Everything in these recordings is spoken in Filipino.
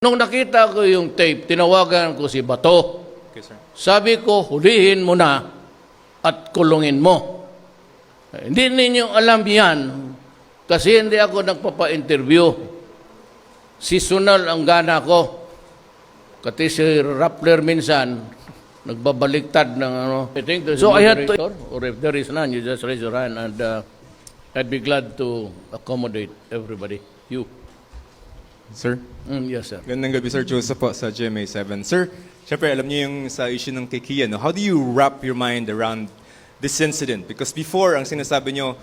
Nung nakita ko yung tape, tinawagan ko si Bato. Okay, sir. Sabi ko, hulihin mo na at kulungin mo. Hindi ninyo alam yan kasi hindi ako nagpapa-interview. Seasonal ang gana ko. Kasi si Rappler minsan, nagbabaliktad ng ano. So I had to, or if there is none, you just raise your hand and I'd be glad to accommodate everybody. You. Sir? Yes, sir. Gandang gabi, Sir Joseph po sa GMA7. Sir, syempre alam niyo yung sa issue ng kay Kia, no? How do you wrap your mind around this incident? Because before, ang sinasabi niyo,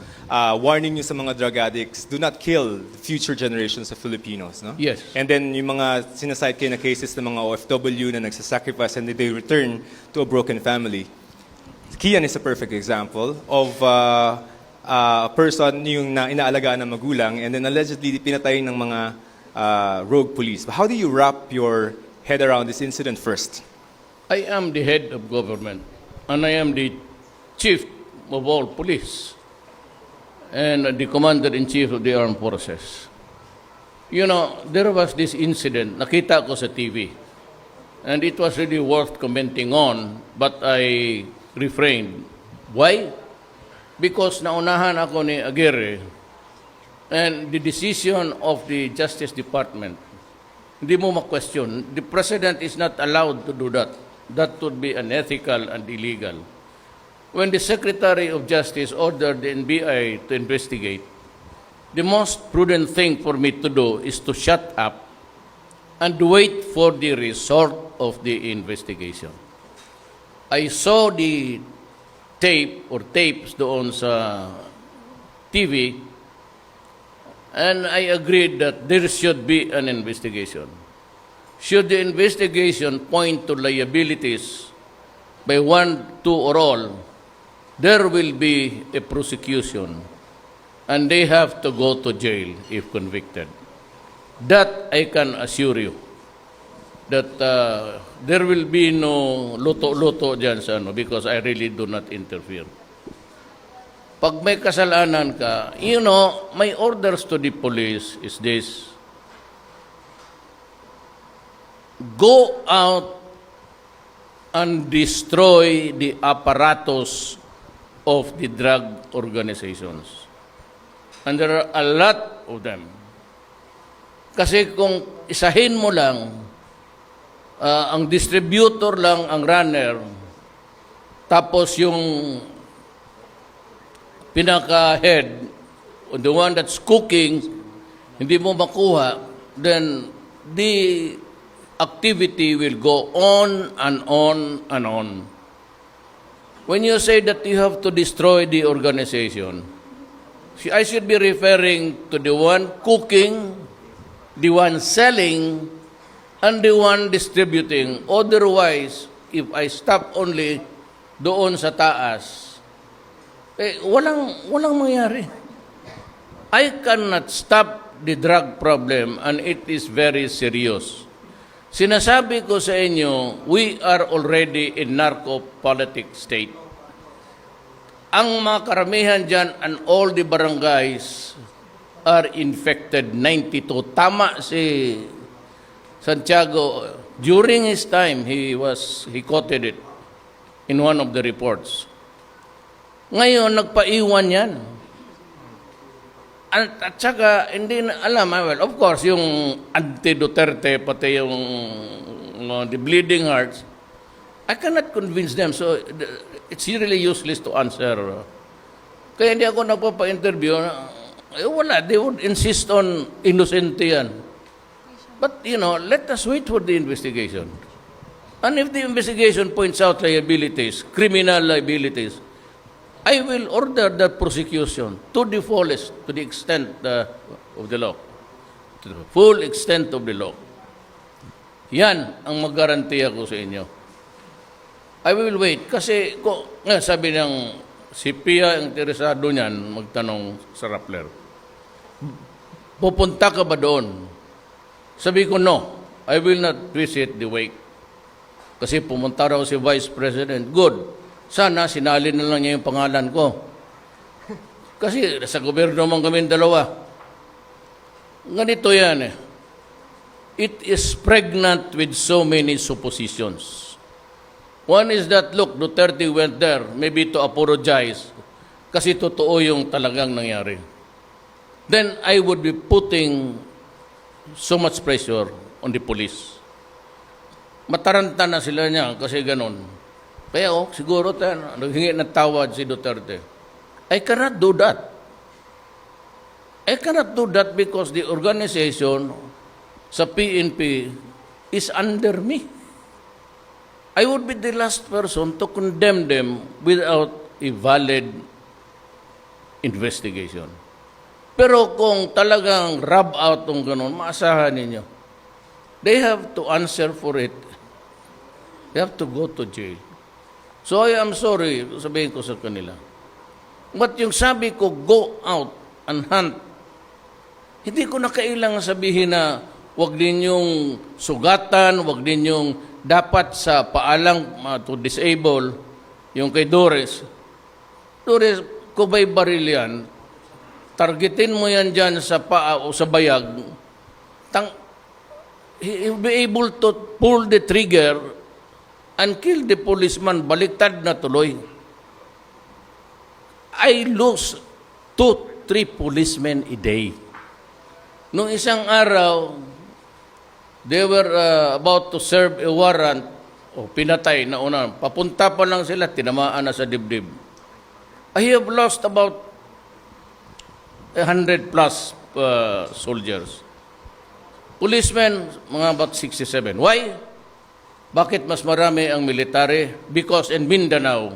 warning niyo sa mga drug addicts, do not kill the future generations of Filipinos, no? Yes. And then yung mga sinasite kayo na cases ng mga OFW na nagsasacrifice and they return to a broken family. Kian is a perfect example of a person yung inaalagaan ng magulang and then allegedly pinatay ng mga rogue police. But how do you wrap your head around this incident first? I am the head of government and I am the chief of all police and the commander-in-chief of the armed forces. You know, there was this incident, nakita ko sa TV, and it was really worth commenting on, but I refrained. Why? Because naunahan ako ni Aguirre and the decision of the Justice Department, hindi mo ma-question. The President is not allowed to do that. That would be unethical and illegal. When the Secretary of Justice ordered the NBI to investigate, the most prudent thing for me to do is to shut up and wait for the result of the investigation. I saw the tape or tapes doon sa TV, and I agreed that there should be an investigation. Should the investigation point to liabilities by one, two, or all, there will be a prosecution, and they have to go to jail if convicted. That I can assure you, that there will be no luto-luto dyan sa ano, because I really do not interfere. Pag may kasalanan ka, you know, my orders to the police is this: go out and destroy the apparatus of the drug organizations. And there are a lot of them. Kasi kung isahin mo lang, ang distributor lang ang runner, tapos yung pinaka-head, the one that's cooking, hindi mo makuha, then the activity will go on and on and on. When you say that you have to destroy the organization, I should be referring to the one cooking, the one selling, and the one distributing. Otherwise, if I stop only doon sa taas, walang mangyari. I cannot stop the drug problem and it is very serious. Sinasabi ko sa inyo, we are already in narco-politic state. Ang mga karamihan dyan and all the barangays are infected, 92. Tama si Santiago. During his time, he quoted it in one of the reports. Ngayon, nagpaiwan yan. At saka, hindi na alam, well, of course, yung anti-Duterte, pati yung the bleeding hearts, I cannot convince them. So, it's really useless to answer. Kaya hindi ako nagpapa-interview. Wala, they would insist on innocente yan. But, you know, let us wait for the investigation. And if the investigation points out liabilities, criminal liabilities, I will order the prosecution to the fullest, to the extent of the law, to the full extent of the law. Yan ang mag-garantiya ko sa inyo. I will wait kasi sabi ng si Pia, ang interesado niyan, magtanong sa Rappler, pupunta ka ba doon? Sabi ko, no, I will not visit the wake. Kasi pumunta raw si Vice President. Good. Sana sinalin na lang niya yung pangalan ko. Kasi sa gobyerno naman kami dalawa. Ganito yan eh. it is pregnant with so many suppositions. One is that, look, Duterte went there maybe to apologize kasi totoo yung talagang nangyari. Then I would be putting so much pressure on the police. Mataranta na sila niya kasi ganon. Kaya siguro naghingi ng tawad si Duterte. I cannot do that. I cannot do that because the organization sa PNP is under me. I would be the last person to condemn them without a valid investigation. Pero kung talagang rub out ng ganun, maasahan ninyo. They have to answer for it. They have to go to jail. So I am sorry, sabihin ko sa kanila. But yung sabi ko, go out and hunt, hindi ko na kailangan sabihin na huwag ninyong sugatan, huwag ninyong dapat sa paalang to disable, yung kay Doris. Doris, kubay baril yan, targetin mo yan dyan sa paa o sa bayag, he will be able to pull the trigger and kill the policeman, baliktad na tuloy. I lose 2-3 policemen a day. Nung isang araw, they were about to serve a warrant o pinatay na una. Papunta pa lang sila, tinamaan na sa dibdib. I have lost about 100 plus soldiers. Policemen, mga about 67. Why? Bakit mas marami ang military? Because in Mindanao,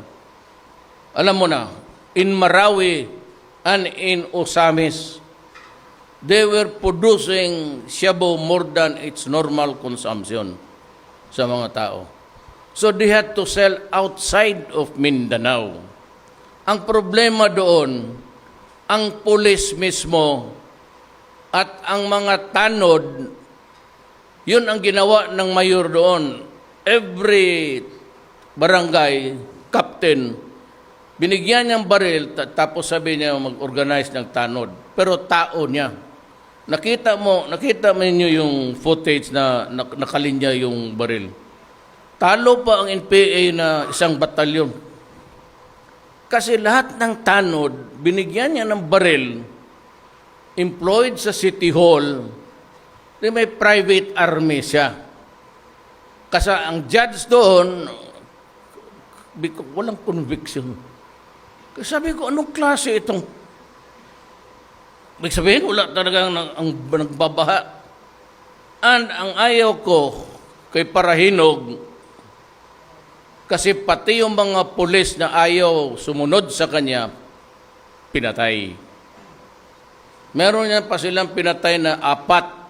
alam mo na, in Marawi and in Osamis, they were producing shabu more than its normal consumption sa mga tao. So they had to sell outside of Mindanao. Ang problema doon, ang pulis mismo at ang mga tanod, yun ang ginawa ng mayor doon. Every barangay, captain, binigyan niyang baril, tapos sabi niya mag-organize ng tanod. Pero tao niya. Nakita mo niyo yung footage na nakalinya yung baril. Talo pa ang NPA na isang batalyon. Kasi lahat ng tanod, binigyan niya ng baril, employed sa City Hall, may private army siya. Kasi ang judge doon, walang conviction. Kasi sabi ko, anong klase itong... Ibig sabihin, wala talagang ang nagbabaha. And ang ayaw ko kay Parahinog, kasi pati yung mga pulis na ayaw sumunod sa kanya, pinatay. Meron niya pa silang pinatay na 4.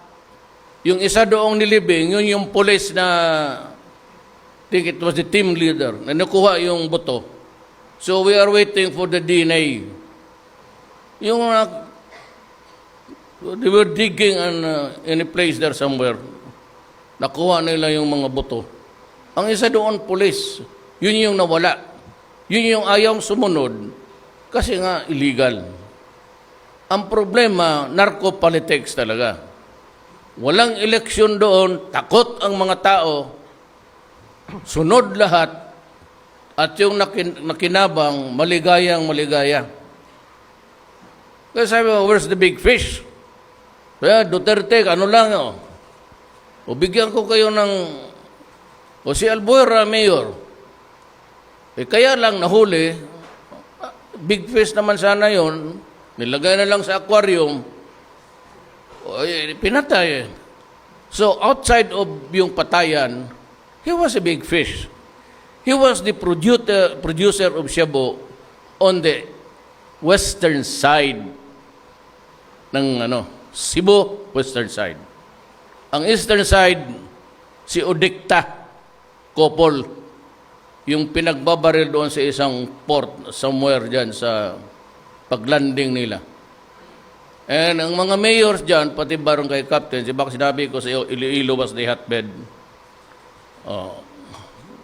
Yung isa doong nilibing, yun yung pulis na, I think it was the team leader, na nakuha yung buto. So we are waiting for the DNA. Yung they were digging in a place there somewhere. Nakuha nila yung mga buto. Ang isa doon, pulis. Yun yung nawala. Yun yung ayaw sumunod kasi nga illegal. Ang problema, narco-politics talaga. Walang eleksyon doon, takot ang mga tao, sunod lahat, at yung nakinabang, maligaya. Kaya sabi mo, where's the big fish? Kaya Duterte, ano lang, o bigyan ko kayo ng, o si Albuera, mayor, kaya lang nahuli, big fish naman sana yon, nilagay na lang sa aquarium, pinatay. So outside of yung patayan, he was a big fish. He was the producer of shabu on the western side ng Cebu, western side. Ang eastern side, si Odicta Kopol, yung pinagbabaril doon sa isang port somewhere dyan sa paglanding nila. And ang mga mayors dyan, pati barangay captain, baka sinabi ko sa iyo, Iloilo was the hotbed.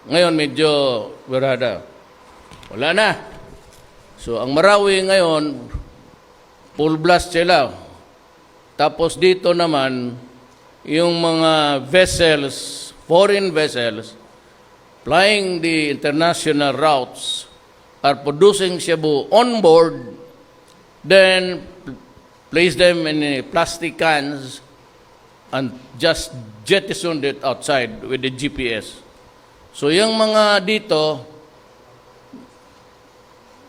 Ngayon, medyo wirada. Wala na. So, ang Marawi ngayon, full blast sila. Tapos dito naman, yung mga vessels, foreign vessels, flying the international routes, are producing shabu on board, then place them in plastic cans and just jettisoned it outside with the GPS. So yung mga dito,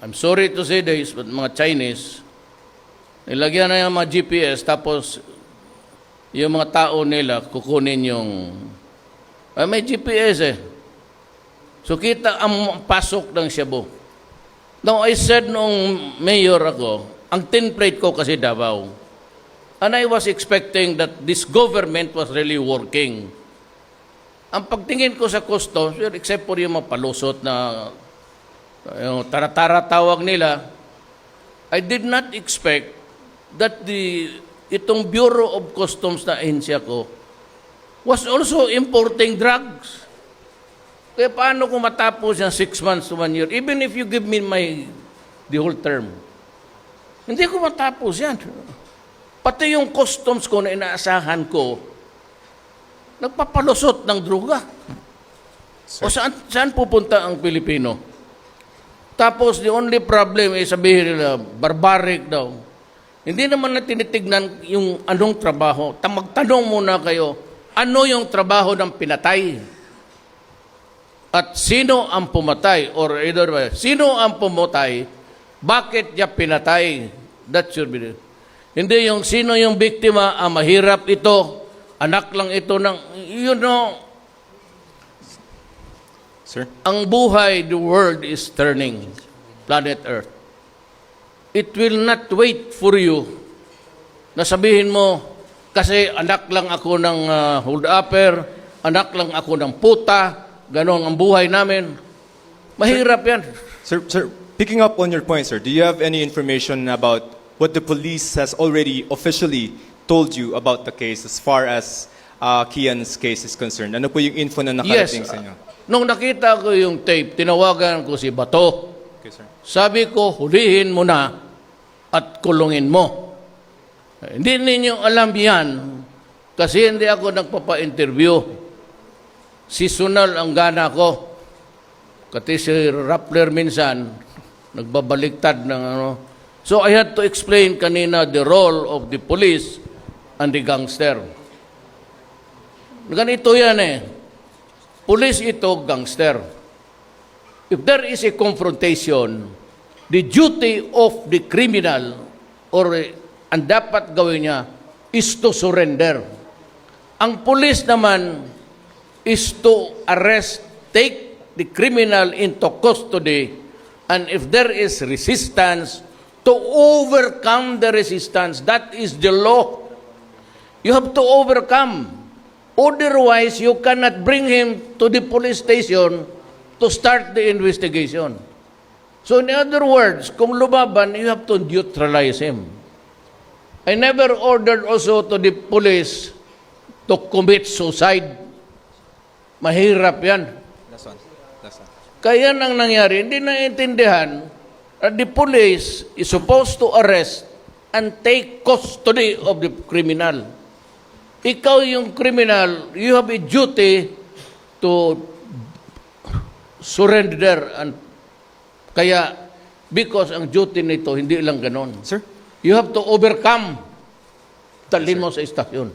I'm sorry to say this, but mga Chinese, nilagyan na yung mga GPS, tapos yung mga tao nila, kukunin yung, may GPS eh. So kita ang pasok ng shabu. Now I said noong mayor ako, ang template ko kasi Davao. And I was expecting that this government was really working. Ang pagtingin ko sa customs, except for yung mga palusot na yung taratara tawag nila, I did not expect that itong Bureau of Customs na ahensya ko was also importing drugs. Kaya paano kung matapos yung 6 months to 1 year, even if you give me the whole term, hindi ko matapos yan. Pati yung customs ko na inaasahan ko, nagpapalusot ng droga. O saan pupunta ang Pilipino? Tapos the only problem is sabihin nila, barbaric daw. Hindi naman na tinitignan yung anong trabaho. Magtanong muna kayo, ano yung trabaho ng pinatay? At sino ang pumatay? Or either way, sino ang pumatay? Bakit niya pinatay? That should be it. Hindi yung sino yung biktima, mahirap ito, anak lang ito ng, you know, Sir? ang buhay, the world is turning, planet Earth. It will not wait for you na sabihin mo, kasi anak lang ako ng hold-upper, anak lang ako ng puta, ganon ang buhay namin. Mahirap yan. Sir, picking up on your point, sir, do you have any information about what the police has already officially told you about the case as far as Kian's case is concerned? Ano po yung info na nakarating sa inyo? Nung nakita ko yung tape, tinawagan ko si Bato. Okay, sir. Sabi ko, hulihin mo na at kulungin mo. Hindi ninyo alam yan kasi hindi ako nagpapa-interview. Seasonal ang gana ko. Kasi si Rappler minsan, nagbabaliktad ng ano. So I had to explain kanina the role of the police and the gangster. Ganito yan eh. Police ito, gangster. If there is a confrontation, the duty of the criminal or ang dapat gawin niya is to surrender. Ang police naman is to arrest, take the criminal into custody, and if there is resistance, to overcome the resistance. That is the law. You have to overcome. Otherwise, you cannot bring him to the police station to start the investigation. So in other words, kung lumaban, you have to neutralize him. I never ordered also to the police to commit suicide. Mahirap yan. That's one. Kaya nang nangyari, hindi naiintindihan that the police is supposed to arrest and take custody of the criminal. Ikaw yung criminal, you have a duty to surrender. And kaya, because ang duty nito, hindi lang ganon. Sir? You have to overcome. Talin mo sa istasyon.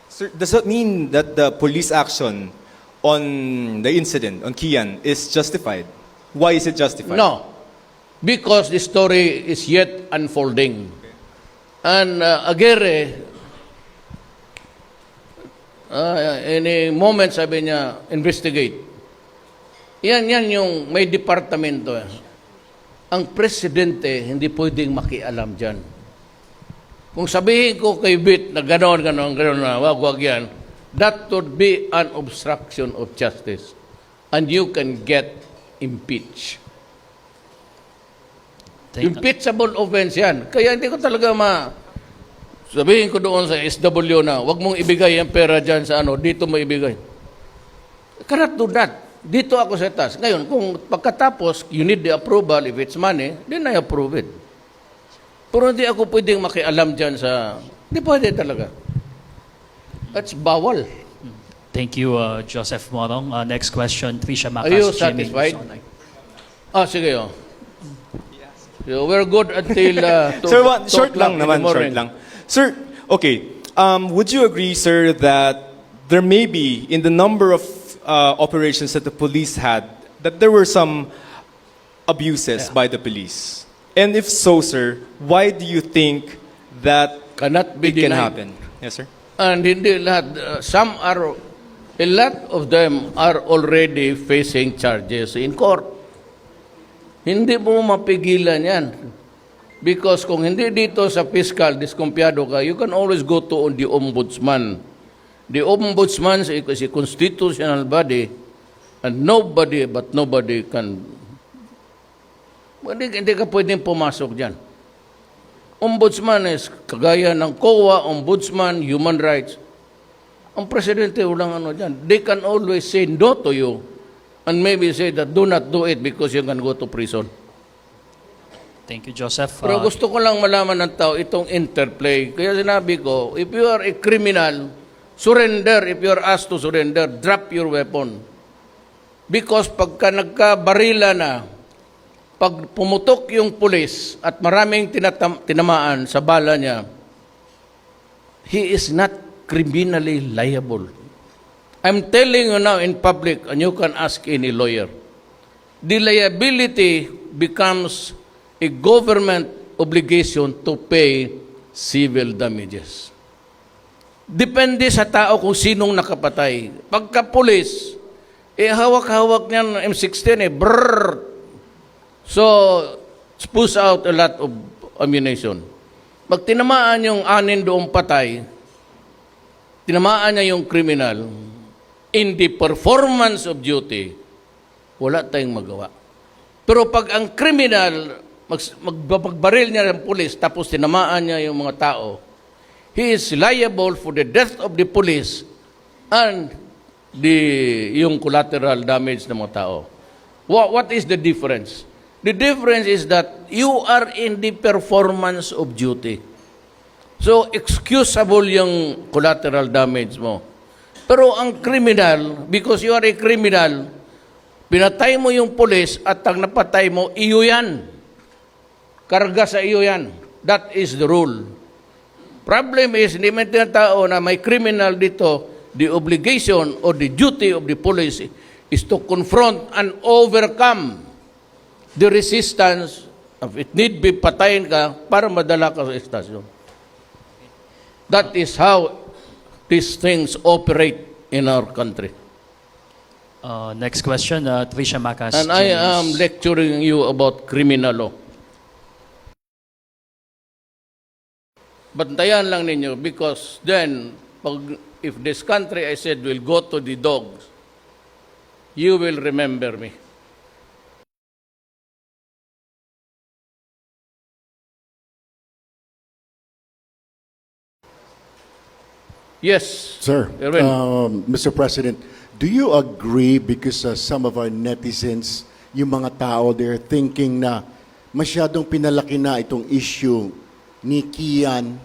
Sir, does that mean that the police action on the incident, on Kian, is justified? Why is it justified? No. Because the story is yet unfolding. And Aguirre, in a moment sabi niya, investigate. Yan yung may departamento. Ang presidente hindi pwedeng makialam dyan. Kung sabihin ko kay Bit na ganon na, wag yan, that would be an obstruction of justice. And you can get impeached. Impeachable offense yan. Kaya hindi ko talaga sabihin ko doon sa SW na, wag mong ibigay ang pera dyan sa dito mo ibigay. Cannot do that. Dito ako sa taas. Ngayon, kung pagkatapos, you need the approval, if it's money, then I approve it. Pero hindi ako pwedeng makialam dyan sa, hindi pwede talaga. That's bawal. Thank you, Joseph Morong. Next question, Trisha Macas. Are you GMA satisfied? News Online. Sige, oh. So we're good until Sir, short 2 lang o'clock in the naman, short morning. lang. Sir, okay. Would you agree, sir, that there may be, in the number of operations that the police had, that there were some abuses by the police? And if so, sir, why do you think that Cannot be it can denied. happen? Yes, sir. And hindi lahat, a lot of them are already facing charges in court. Hindi mo mapigilan yan. Because kung hindi dito sa fiscal, diskumpiyado ka, you can always go to the ombudsman. The ombudsman is a constitutional body and nobody can... Hindi ka pwedeng pumasok dyan. Ombudsman is kagaya ng COA, ombudsman, human rights. Ang presidente walang ano dyan. They can always say no to you and maybe say that do not do it because you can go to prison. Thank you, Joseph. Pero gusto ko lang malaman ng tao itong interplay. Kaya sinabi ko, if you are a criminal, surrender. If you are asked to surrender, drop your weapon. Because pagka nagkabarila na, pag pumutok yung pulis at maraming tinamaan sa bala niya, he is not criminally liable. I'm telling you now in public, and you can ask any lawyer, the liability becomes a government obligation to pay civil damages. Depende sa tao kung sinong nakapatay. Pagka pulis, hawak-hawak niyan M16 brrrr. So, spools out a lot of ammunition. Pag tinamaan yung 6 doong patay, tinamaan niya yung criminal, in the performance of duty, wala tayong magawa. Pero pag ang criminal, magbaril niya ng pulis, tapos tinamaan niya yung mga tao, he is liable for the death of the police and yung collateral damage ng mga tao. What is the difference? The difference is that you are in the performance of duty. So, excusable yung collateral damage mo. Pero ang criminal, because you are a criminal, pinatay mo yung pulis at ang napatay mo, iyo yan. Karga sa iyo yan. That is the rule. Problem is, hindi man tinatao na may criminal dito, the obligation or the duty of the police is to confront and overcome the resistance, if it need be, patayin ka para madala ka sa estasyon. That is how these things operate in our country. Next question, Trisha Macas. And I GMA am News. lecturing you about criminal law. Bantayan lang ninyo because then, if this country, I said, will go to the dogs, you will remember me. Yes. Sir, Erwin. Mr. President, do you agree because some of our netizens, yung mga tao, they're thinking na masyadong pinalaki na itong issue ni Kian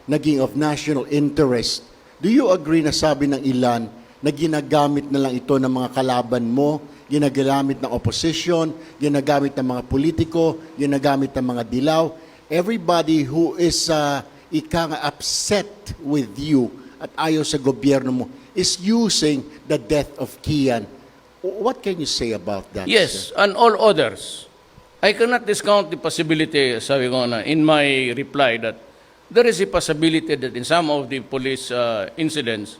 naging of national interest. Do you agree na sabi ng ilan na ginagamit na lang ito ng mga kalaban mo, ginagamit ng opposition, ginagamit ng mga politiko, ginagamit ng mga dilaw? Everybody who is upset with you at ayaw sa gobyerno mo is using the death of Kian. What can you say about that? Yes, sir? and all others. I cannot discount the possibility, sabi ko na, in my reply that there is a possibility that in some of the police incidents,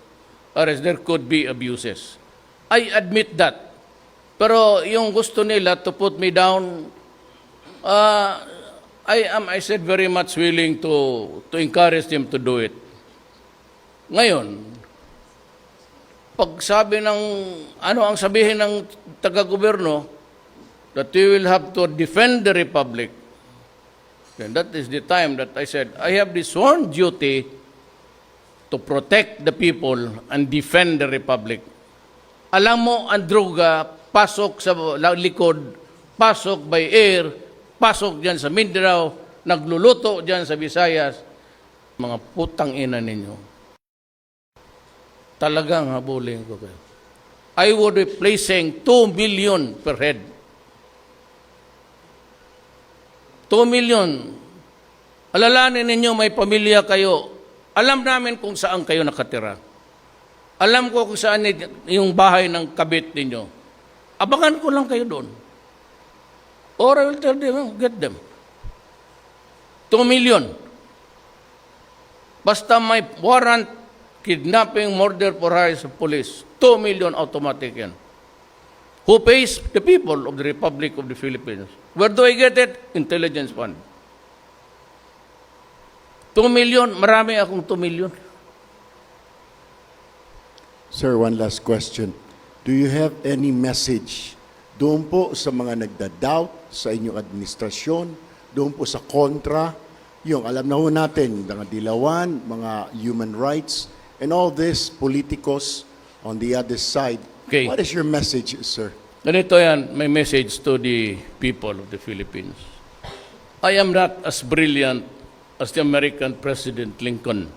there could be abuses. I admit that. Pero yung gusto nila to put me down, I said very much willing to encourage them to do it. Ngayon, pag sabi ng, ang sabihin ng taga-gobyerno, that we will have to defend the Republic, then that is the time that I said, I have the sworn duty to protect the people and defend the Republic. Alam mo, ang droga, pasok sa likod, pasok by air, pasok dyan sa Mindanao, nagluluto dyan sa Visayas, mga putang ina ninyo. talagang habulin ko kayo. I would be placing 2 million per head. 2 million. Alalanin ninyo may pamilya kayo. Alam namin kung saan kayo nakatira. Alam ko kung saan yung bahay ng kabit ninyo. Abangan ko lang kayo doon. Or I will tell them, get them. 2 million. Basta may warrant, kidnapping, murder for hire sa police, 2 million automatic yan. Who pays? The people of the Republic of the Philippines. Where do I get it? Intelligence fund. 2 million, marami akong 2 million. Sir, one last question. Do you have any message doon po sa mga nagda-doubt sa inyong administrasyon, doon po sa kontra, yung alam na ho natin, mga dilawan, mga human rights, and all this politicos on the other side. Okay. What is your message, sir? Ganito yan, my message to the people of the Philippines. I am not as brilliant as the American President Lincoln.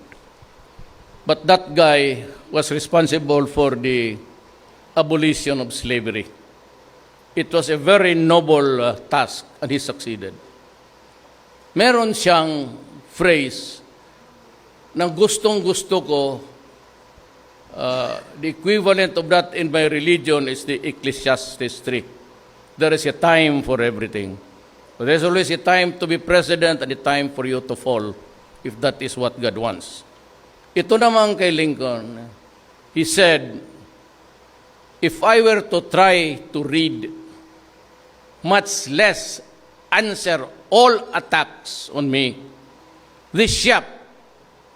But that guy was responsible for the abolition of slavery. It was a very noble task and he succeeded. Meron siyang phrase na gustong-gusto ko, the equivalent of that in my religion is the Ecclesiastes 3. There is a time for everything. There's always a time to be president and a time for you to fall, if that is what God wants. Ito naman kay Lincoln, he said, if I were to try to read, much less answer all attacks on me, this shop,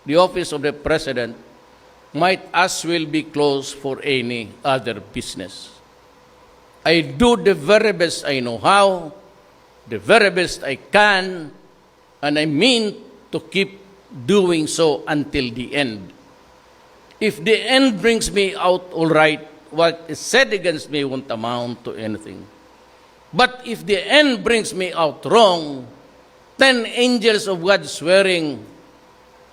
the office of the president, might as well be closed for any other business. I do the very best I know how, the very best I can, and I mean to keep doing so until the end. If the end brings me out all right, what is said against me won't amount to anything. But if the end brings me out wrong, 10 angels of God swearing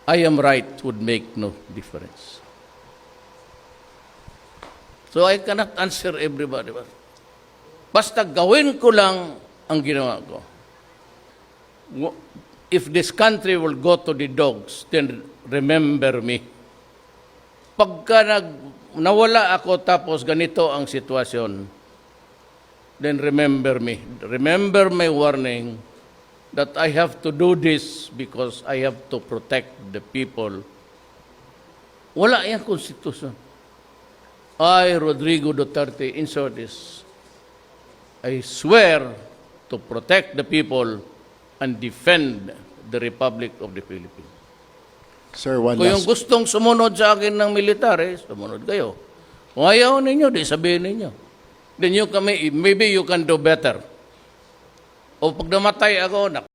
I am right would make no difference. So I cannot answer everybody. Basta gawin ko lang ang ginawa ko. If this country will go to the dogs, then remember me. Pagka nawala ako tapos ganito ang sitwasyon, then remember me. Remember my warning that I have to do this because I have to protect the people. Wala yung konstitusyon. I, Rodrigo Duterte, insert this. I swear to protect the people and defend the Republic of the Philippines. Sir, one Kung yung last... gustong sumunod sa akin ng militar, sumunod kayo. Kung ayaw ninyo, di sabihin ninyo. Then maybe you can do better. O pag namatay ako,